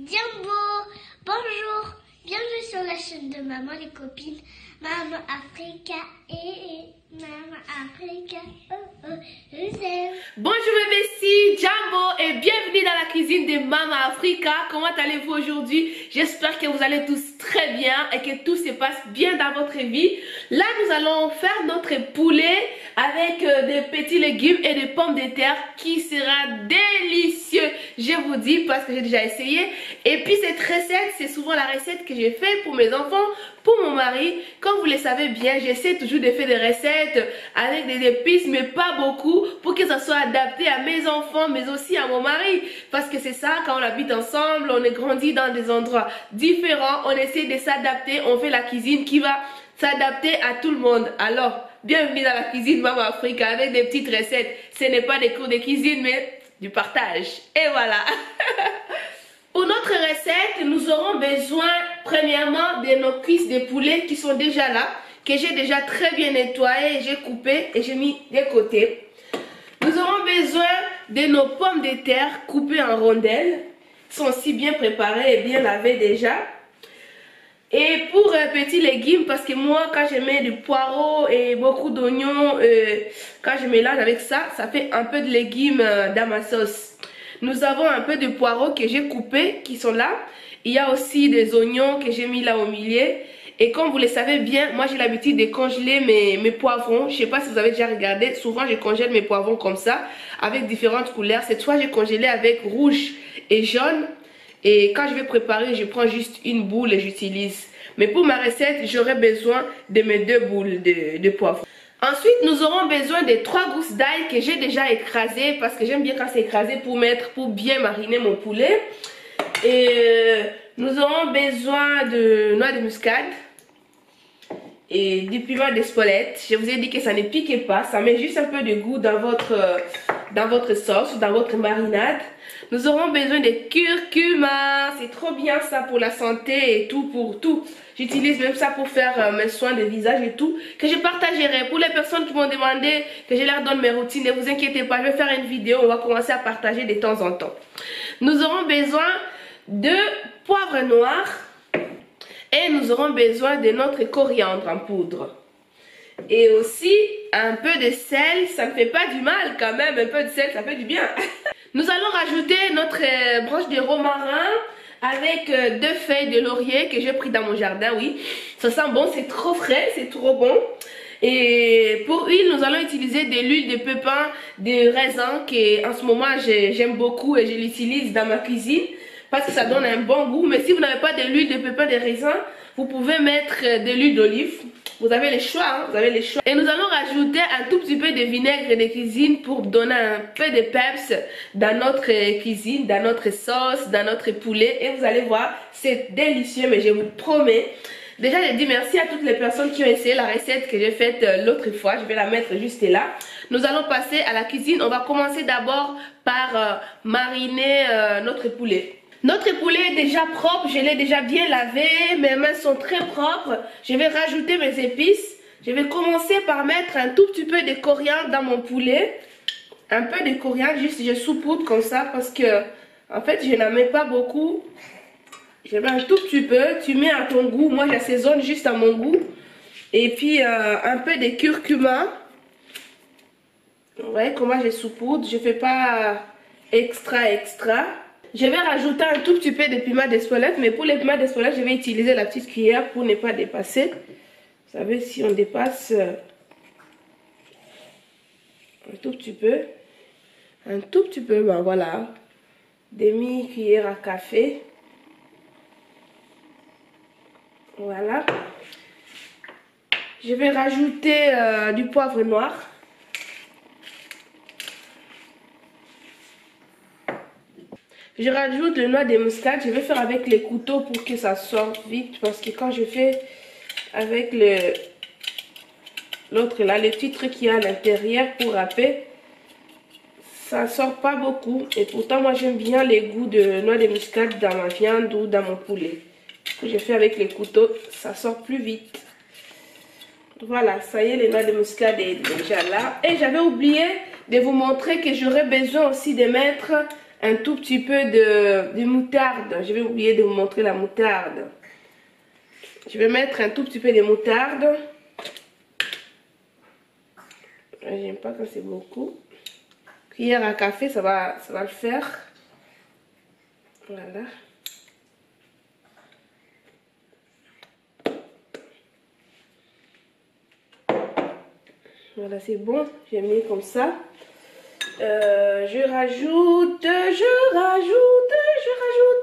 Jumbo, bonjour, bienvenue sur la chaîne de Maman les copines, Maman Africa et Maman Africa, je vous aime. Bonjour mes besties, Jumbo et bienvenue dans la cuisine de Maman Africa. Comment allez-vous aujourd'hui? J'espère que vous allez tous très bien et que tout se passe bien dans votre vie. Là nous allons faire notre poulet avec des petits légumes et des pommes de terre qui sera délicieux, je vous dis, parce que j'ai déjà essayé. Et puis cette recette, c'est souvent la recette que j'ai faite pour mes enfants, pour mon mari. Comme vous le savez bien, j'essaie toujours de faire des recettes avec des épices, mais pas beaucoup, pour que ça soit adapté à mes enfants, mais aussi à mon mari. Parce que c'est ça, quand on habite ensemble, on est grandi dans des endroits différents, on essaie de s'adapter, on fait la cuisine qui va s'adapter à tout le monde. Alors, bienvenue dans la cuisine Maman Africa avec des petites recettes. Ce n'est pas des cours de cuisine, mais du partage. Et voilà. Pour notre recette, nous aurons besoin premièrement de nos cuisses de poulet qui sont déjà là, que j'ai déjà très bien nettoyées, j'ai coupé et j'ai mis de côté. Nous aurons besoin de nos pommes de terre coupées en rondelles, qui sont aussi bien préparées et bien lavées déjà. Et pour petits légumes, parce que moi quand je mets du poireau et beaucoup d'oignons, quand je mélange avec ça, ça fait un peu de légumes dans ma sauce. Nous avons un peu de poireaux que j'ai coupés, qui sont là. Il y a aussi des oignons que j'ai mis là au milieu. Et comme vous le savez bien, moi j'ai l'habitude de congeler mes poivrons. Je ne sais pas si vous avez déjà regardé, souvent je congèle mes poivrons comme ça, avec différentes couleurs. Cette fois j'ai congelé avec rouge et jaune. Et quand je vais préparer, je prends juste une boule et j'utilise. Mais pour ma recette, j'aurai besoin de mes 2 boules de poivre. Ensuite, nous aurons besoin de 3 gousses d'ail que j'ai déjà écrasées. Parce que j'aime bien quand c'est écrasé pour bien mariner mon poulet. Et nous aurons besoin de noix de muscade. Et du piment d'Espelette. Je vous ai dit que ça ne pique pas. Ça met juste un peu de goût dans votre sauce, dans votre marinade. Nous aurons besoin de curcuma. C'est trop bien ça pour la santé et tout, pour tout. J'utilise même ça pour faire mes soins de visage et tout, que je partagerai. Pour les personnes qui m'ont demandé que je leur donne mes routines, ne vous inquiétez pas, je vais faire une vidéo, on va commencer à partager de temps en temps. Nous aurons besoin de poivre noir et nous aurons besoin de notre coriandre en poudre. Et aussi un peu de sel, ça ne fait pas du mal quand même, un peu de sel ça fait du bien. Nous allons rajouter notre branche de romarin avec 2 feuilles de laurier que j'ai pris dans mon jardin, oui. Ça sent bon, c'est trop frais, c'est trop bon. Et pour huile, nous allons utiliser de l'huile de pépins de raisin que en ce moment j'aime beaucoup et je l'utilise dans ma cuisine parce que ça donne un bon goût. Mais si vous n'avez pas de l'huile de pépins de raisin, vous pouvez mettre de l'huile d'olive. Vous avez le choix, hein? Vous avez le choix. Et nous allons rajouter un tout petit peu de vinaigre de cuisine pour donner un peu de peps dans notre cuisine, dans notre sauce, dans notre poulet. Et vous allez voir, c'est délicieux, mais je vous promets. Déjà, je dis merci à toutes les personnes qui ont essayé la recette que j'ai faite l'autre fois. Je vais la mettre juste là. Nous allons passer à la cuisine. On va commencer d'abord par mariner notre poulet. Notre poulet est déjà propre, je l'ai déjà bien lavé, mes mains sont très propres. Je vais rajouter mes épices. Je vais commencer par mettre un tout petit peu de coriandre dans mon poulet. Un peu de coriandre, juste je saupoudre comme ça parce que en fait je n'en mets pas beaucoup. Je mets un tout petit peu, tu mets à ton goût, moi j'assaisonne juste à mon goût. Et puis un peu de curcuma. Vous voyez comment je saupoudre, je ne fais pas extra. Je vais rajouter un tout petit peu de piment d'Espelette, mais pour les piments d'Espelette, je vais utiliser la petite cuillère pour ne pas dépasser. Vous savez, si on dépasse un tout petit peu, ben voilà, demi-cuillère à café. Voilà. Je vais rajouter du poivre noir. Je rajoute le noix de muscade. Je vais faire avec les couteaux pour que ça sorte vite. Parce que quand je fais avec l'autre là, les petits trucs qu'il y a à l'intérieur pour râper, ça sort pas beaucoup. Et pourtant, moi j'aime bien les goûts de noix de muscade dans ma viande ou dans mon poulet. Ce que je fais avec les couteaux, ça sort plus vite. Voilà, ça y est, les noix de muscade est déjà là. Et j'avais oublié de vous montrer que j'aurais besoin aussi de mettre un tout petit peu de moutarde. Je vais oublier de vous montrer la moutarde. Je vais mettre un tout petit peu de moutarde. J'aime pas quand c'est beaucoup. Cuillère à café, ça va le faire. Voilà. Voilà, c'est bon. J'ai mis comme ça. Je rajoute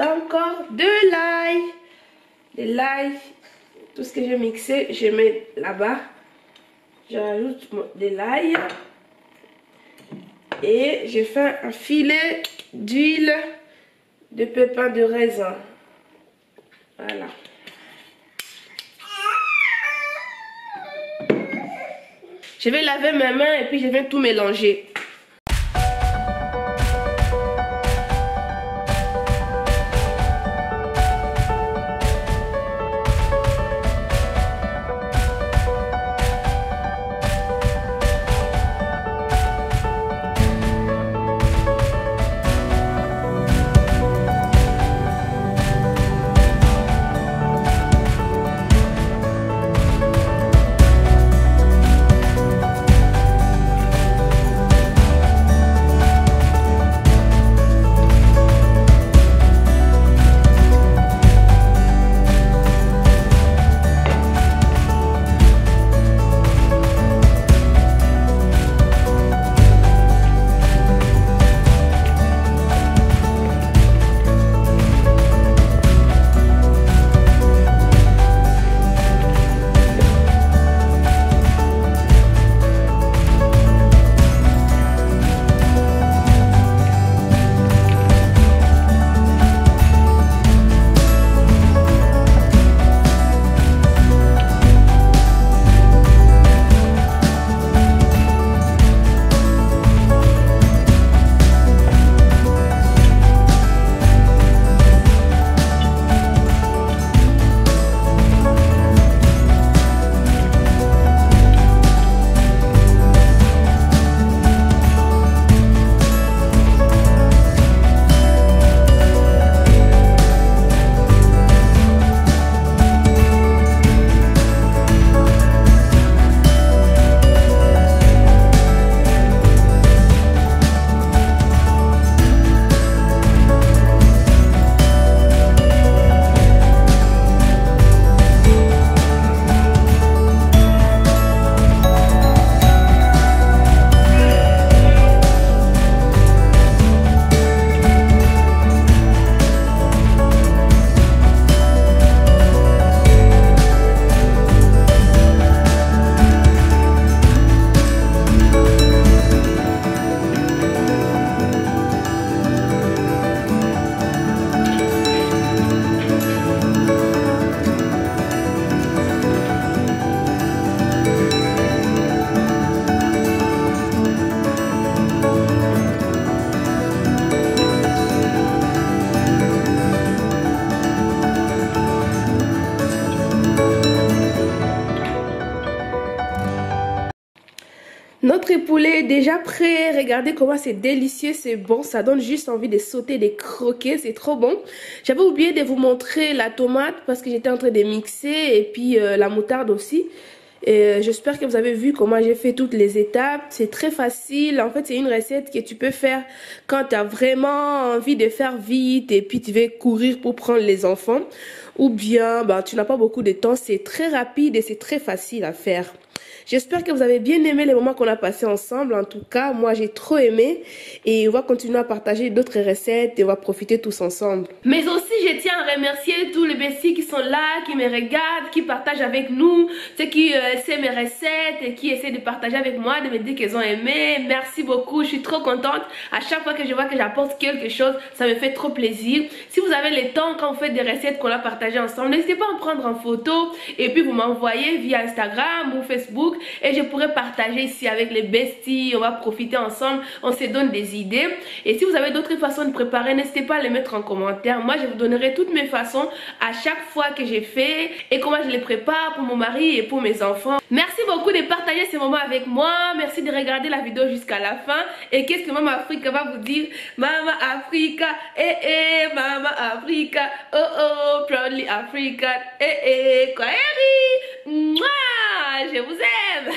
encore de l'ail. De l'ail. Tout ce que j'ai mixé, je mets là-bas. Je rajoute de l'ail. Et je fais un filet d'huile de pépins de raisin. Voilà. Je vais laver mes mains et puis je vais tout mélanger. Notre poulet est déjà prêt. Regardez comment c'est délicieux, c'est bon. Ça donne juste envie de sauter, de croquer. C'est trop bon. J'avais oublié de vous montrer la tomate parce que j'étais en train de mixer. Et puis la moutarde aussi. J'espère que vous avez vu comment j'ai fait toutes les étapes. C'est très facile. En fait, c'est une recette que tu peux faire quand tu as vraiment envie de faire vite. Et puis tu veux courir pour prendre les enfants. Ou bien tu n'as pas beaucoup de temps. C'est très rapide et c'est très facile à faire. J'espère que vous avez bien aimé les moments qu'on a passés ensemble. En tout cas, moi, j'ai trop aimé. Et on va continuer à partager d'autres recettes et on va profiter tous ensemble. Mais aussi, je tiens à remercier tous les besties qui sont là, qui me regardent, qui partagent avec nous, ceux qui essaient mes recettes et qui essaient de partager avec moi, de me dire qu'ils ont aimé. Merci beaucoup, je suis trop contente. À chaque fois que je vois que j'apporte quelque chose, ça me fait trop plaisir. Si vous avez le temps, quand vous faites des recettes qu'on a partagées ensemble, n'hésitez pas à en prendre en photo et puis vous m'envoyez via Instagram ou Facebook. Et je pourrais partager ici avec les besties. On va profiter ensemble, on se donne des idées. Et si vous avez d'autres façons de préparer, n'hésitez pas à les mettre en commentaire. Moi, je vais vous donner donnerai toutes mes façons à chaque fois que j'ai fait et comment je les prépare pour mon mari et pour mes enfants. Merci beaucoup de partager ces moments avec moi. Merci de regarder la vidéo jusqu'à la fin. Et qu'est-ce que Maman Africa va vous dire? Maman Africa, Maman Africa, oh oh, proudly African, Kwaheri, mouah, je vous aime.